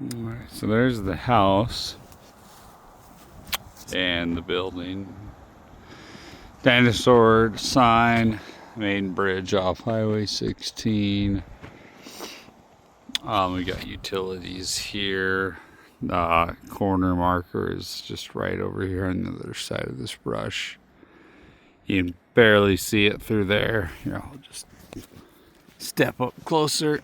Alright, so there's the house and the building. Dinosaur sign, main bridge off Highway 16. We got utilities here. Corner marker is just right over here on the other side of this brush. You can barely see it through there. Here, I'll just step up closer.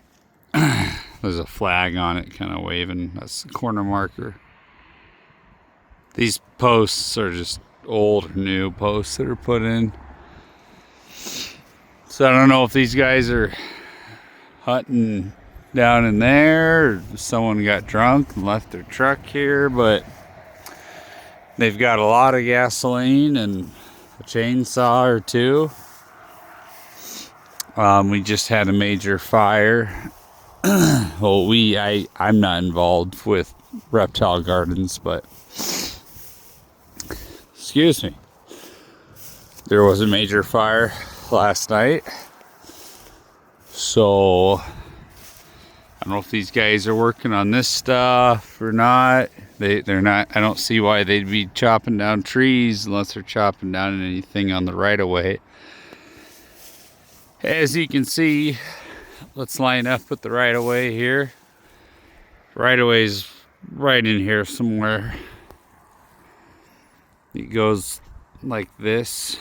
There's a flag on it kind of waving. That's the corner marker. These posts are just old or new posts that are put in. So I don't know if these guys are hunting down in there or someone got drunk and left their truck here, but they've got a lot of gasoline and a chainsaw or two. We just had a major fire. Well, I'm not involved with reptile gardens, but excuse me. There was a major fire last night. So I don't know if these guys are working on this stuff or not. They're not. I don't see why they'd be chopping down trees unless they're chopping down anything on the right of way. As you can see, let's line up with the right of way here. Right of way's right in here somewhere. It goes like this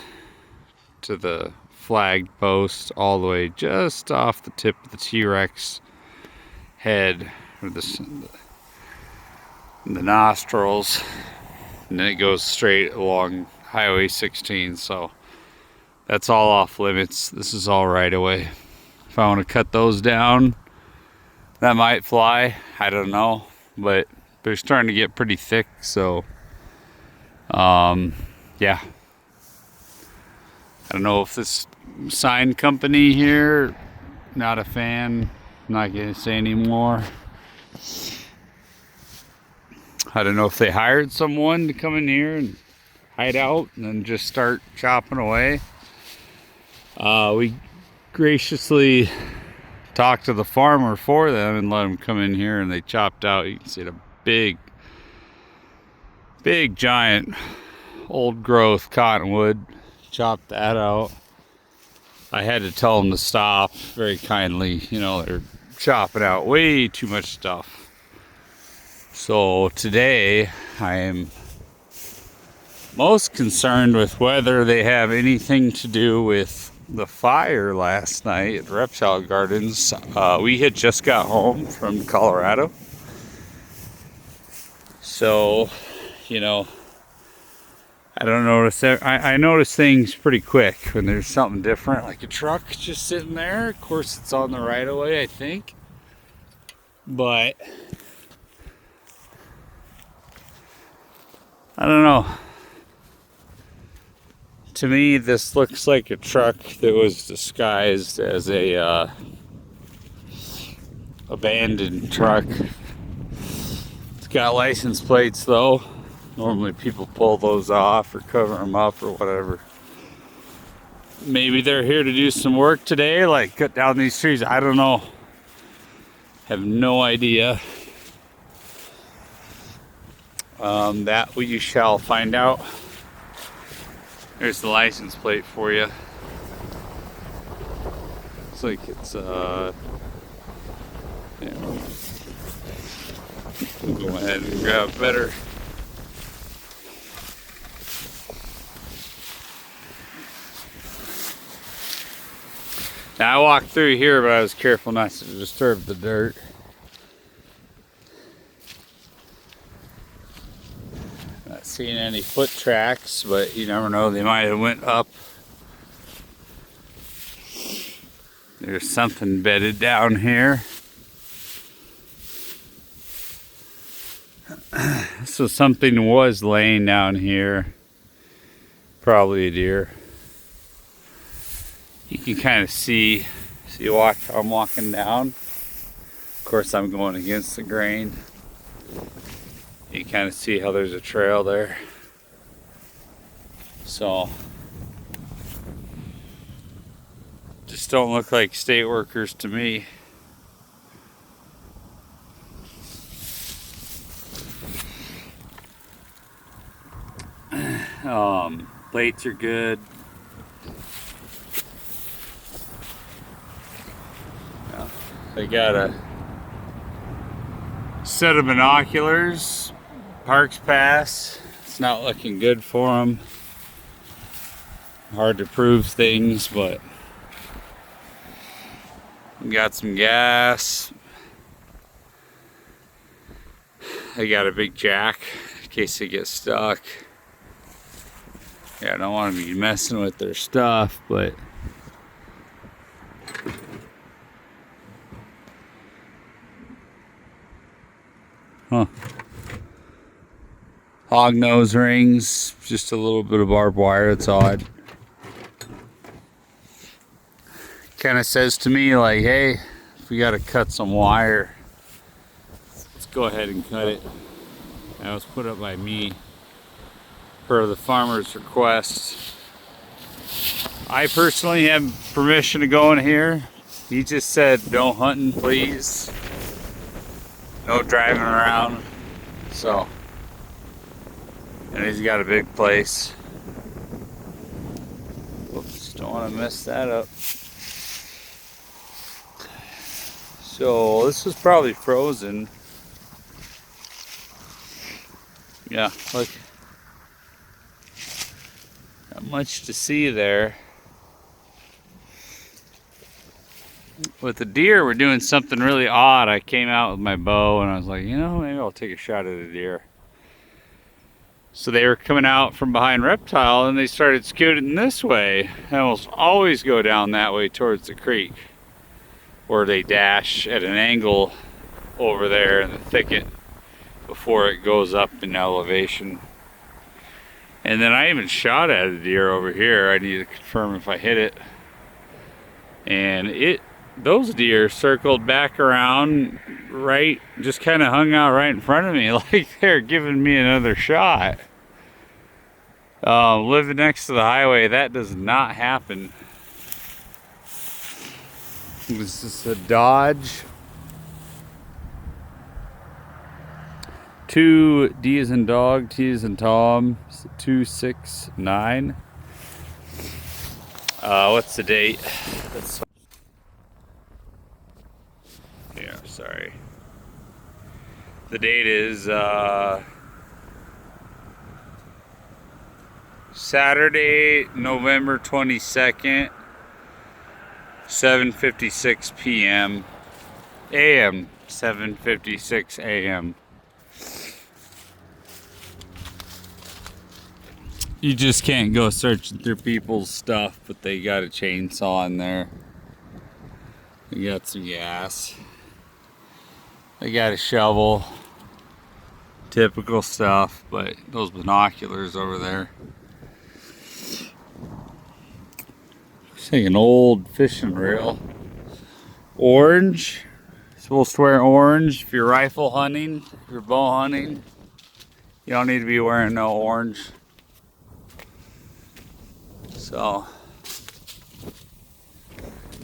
to the flag post all the way just off the tip of the T-Rex head, or the nostrils, and then it goes straight along Highway 16. So that's all off limits. This is all right away. If I want to cut those down, that might fly. I don't know, but they're starting to get pretty thick. So yeah, I don't know if this sign company here, not a fan. I'm not gonna say anymore. I don't know if they hired someone to come in here and hide out and then just start chopping away. We graciously talked to the farmer for them and let them come in here, and they chopped out. You can see the big giant old growth cottonwood. Chopped that out. I had to tell them to stop very kindly. You know, they're chopping out way too much stuff. So today I am most concerned with whether they have anything to do with the fire last night at Reptile Gardens. We had just got home from Colorado. So, you know, I don't notice that. I notice things pretty quick when there's something different, like a truck just sitting there. Of course, it's on the right of way, I think. But I don't know. To me, this looks like a truck that was disguised as a abandoned truck. It's got license plates though. Normally people pull those off or cover them up or whatever. Maybe they're here to do some work today, like cut down these trees. I don't know. Have no idea. That we shall find out. There's the license plate for you. Looks like it's yeah. We'll go ahead and grab better. Now I walked through here, but I was careful not to disturb the dirt. Not seeing any foot tracks, but you never know, they might have went up. There's something bedded down here. So something was laying down here. Probably a deer. You can kind of see watch how I'm walking down. Of course, I'm going against the grain. You can kind of see how there's a trail there. So, just don't look like state workers to me. Plates are good. They got a set of binoculars. Parks Pass. It's not looking good for them. Hard to prove things, but we got some gas. They got a big jack in case they get stuck. Yeah, I don't want to be messing with their stuff, but hog nose rings, just a little bit of barbed wire. It's odd. Kind of says to me like, hey, if we got to cut some wire, let's go ahead and cut it. That was put up by me per the farmer's request. I personally have permission to go in here. He just said no hunting, please. No driving around. So, and he's got a big place. Whoops, don't want to mess that up. So this was probably frozen. Yeah, look. Not much to see there. With the deer, we're doing something really odd. I came out with my bow and I was like, you know, maybe I'll take a shot at the deer. So they were coming out from behind Reptile and they started scooting this way. They almost always go down that way towards the creek, or they dash at an angle over there in the thicket before it goes up in elevation. And then I even shot at a deer over here. I need to confirm if I hit it. And those deer circled back around, right, just kind of hung out right in front of me, like they're giving me another shot. Living next to the highway, that does not happen. This is a Dodge 2 D as in dog, T as in Tom, 269. What's the date? Yeah, sorry. The date is Saturday, November 22nd, 7:56 p.m. a.m. 7:56 a.m. You just can't go searching through people's stuff, but they got a chainsaw in there. They got some gas. They got a shovel. Typical stuff, but those binoculars over there. Looks like an old fishing reel. Orange. You're supposed to wear orange if you're rifle hunting, if you're bow hunting. You don't need to be wearing no orange. So,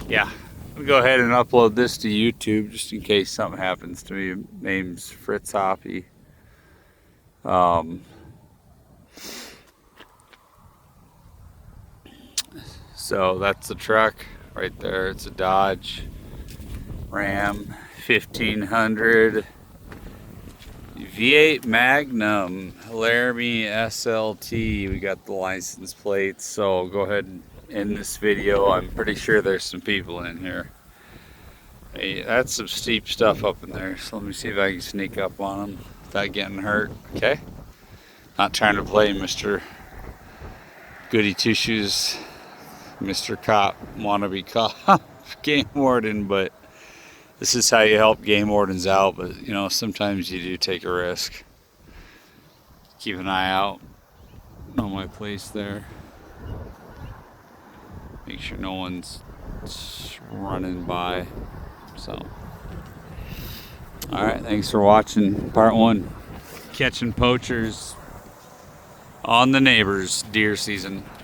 yeah, I'll go ahead and upload this to YouTube just in case something happens to me. Name's Fritz Hoppy. So that's the truck right there. It's a Dodge Ram 1500 V8 Magnum Laramie SLT. We got the license plates, so go ahead and end this video. I'm pretty sure there's some people in here. Hey, that's some steep stuff up in there, so let me see if I can sneak up on them without getting hurt. Okay, not trying to play Mr. Goody Two Shoes, Mr. Cop, wannabe cop, game warden, but this is how you help game wardens out. But you know, sometimes you do take a risk. Keep an eye out on my place there. Make sure no one's running by. So, all right, thanks for watching part 1, catching poachers on the neighbors deer season.